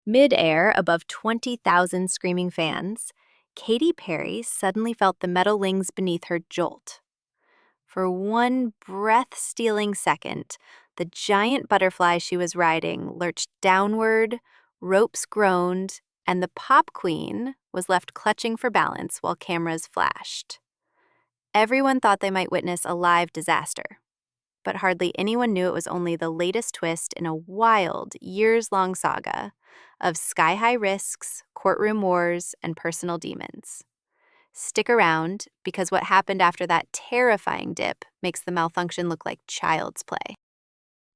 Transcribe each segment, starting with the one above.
Mid-air, above 20,000 screaming fans, Katy Perry suddenly felt the metal links beneath her jolt. For one breath-stealing second, the giant butterfly she was riding lurched downward, ropes groaned, and the pop queen was left clutching for balance while cameras flashed. Everyone thought they might witness a live disaster, but hardly anyone knew it was only the latest twist in a wild, years-long saga of sky-high risks, courtroom wars, and personal demons. Stick around, because what happened after that terrifying dip makes the malfunction look like child's play.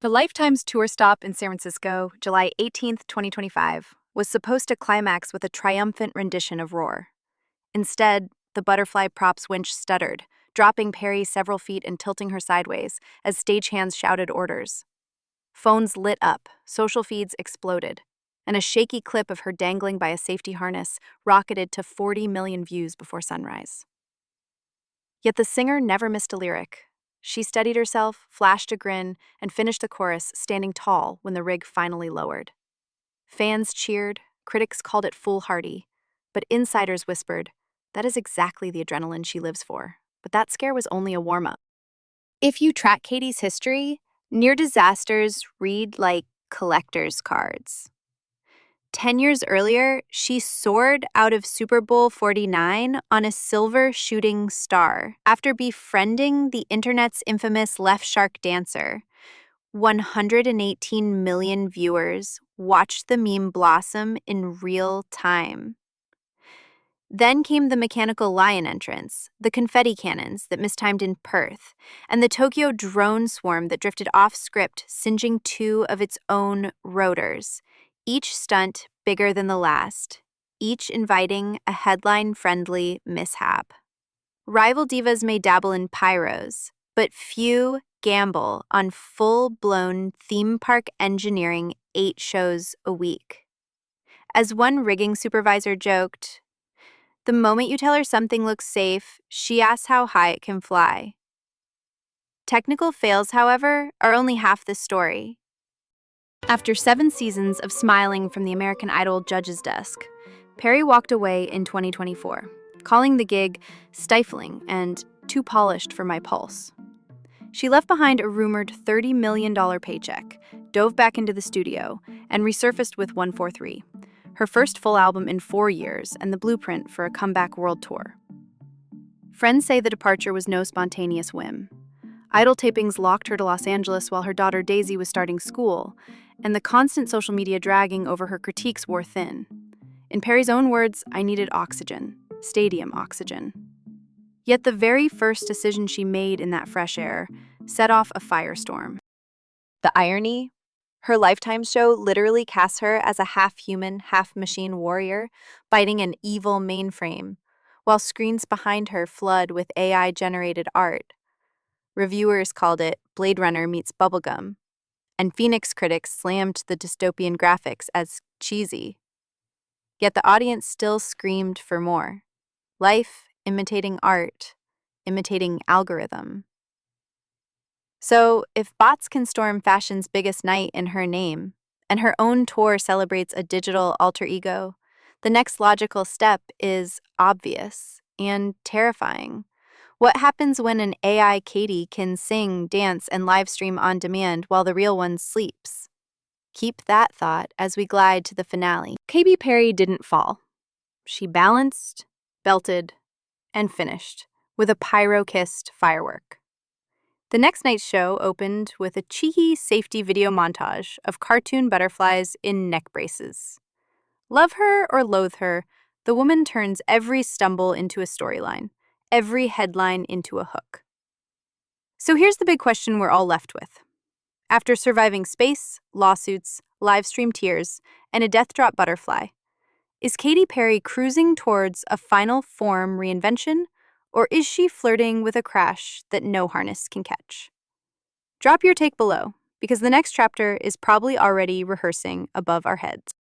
The Lifetime's tour stop in San Francisco, July 18th, 2025, was supposed to climax with a triumphant rendition of Roar. Instead, the butterfly prop's winch stuttered, dropping Perry several feet and tilting her sideways as stagehands shouted orders. Phones lit up, social feeds exploded, and a shaky clip of her dangling by a safety harness rocketed to 40 million views before sunrise. Yet the singer never missed a lyric. She steadied herself, flashed a grin, and finished the chorus standing tall when the rig finally lowered. Fans cheered, critics called it foolhardy, but insiders whispered, that is exactly the adrenaline she lives for. But that scare was only a warm-up. If you track Katy's history, near disasters read like collector's cards. 10 years earlier, she soared out of Super Bowl 49 on a silver shooting star after befriending the internet's infamous left shark dancer. 118 million viewers watched the meme blossom in real time. Then came the mechanical lion entrance, the confetti cannons that mistimed in Perth, and the Tokyo drone swarm that drifted off script, singeing two of its own rotors, each stunt bigger than the last, each inviting a headline-friendly mishap. Rival divas may dabble in pyros, but few gamble on full-blown theme park engineering 8 shows a week. As one rigging supervisor joked, the moment you tell her something looks safe, she asks how high it can fly. Technical fails, however, are only half the story. After 7 seasons of smiling from the American Idol judges' desk, Perry walked away in 2024, calling the gig stifling and too polished for my pulse. She left behind a rumored $30 million paycheck, dove back into the studio, and resurfaced with 143. Her first full album in 4 years and the blueprint for a comeback world tour. Friends say the departure was no spontaneous whim. Idol tapings locked her to Los Angeles while her daughter Daisy was starting school, and the constant social media dragging over her critiques wore thin. In Perry's own words, I needed oxygen, stadium oxygen. Yet the very first decision she made in that fresh air set off a firestorm. The irony? Her Lifetime show literally casts her as a half-human, half-machine warrior, fighting an evil mainframe, while screens behind her flood with AI-generated art. Reviewers called it Blade Runner meets bubblegum, and Phoenix critics slammed the dystopian graphics as cheesy. Yet the audience still screamed for more. Life imitating art, imitating algorithm. So, if bots can storm fashion's biggest night in her name, and her own tour celebrates a digital alter ego, the next logical step is obvious and terrifying. What happens when an AI Katy can sing, dance, and live stream on demand while the real one sleeps? Keep that thought as we glide to the finale. Katy Perry didn't fall. She balanced, belted, and finished with a pyro-kissed firework. The next night's show opened with a cheeky safety video montage of cartoon butterflies in neck braces. Love her or loathe her, the woman turns every stumble into a storyline, every headline into a hook. So here's the big question we're all left with. After surviving space, lawsuits, live stream tears, and a death drop butterfly, is Katy Perry cruising towards a final form reinvention, or is she flirting with a crash that no harness can catch? Drop your take below, because the next chapter is probably already rehearsing above our heads.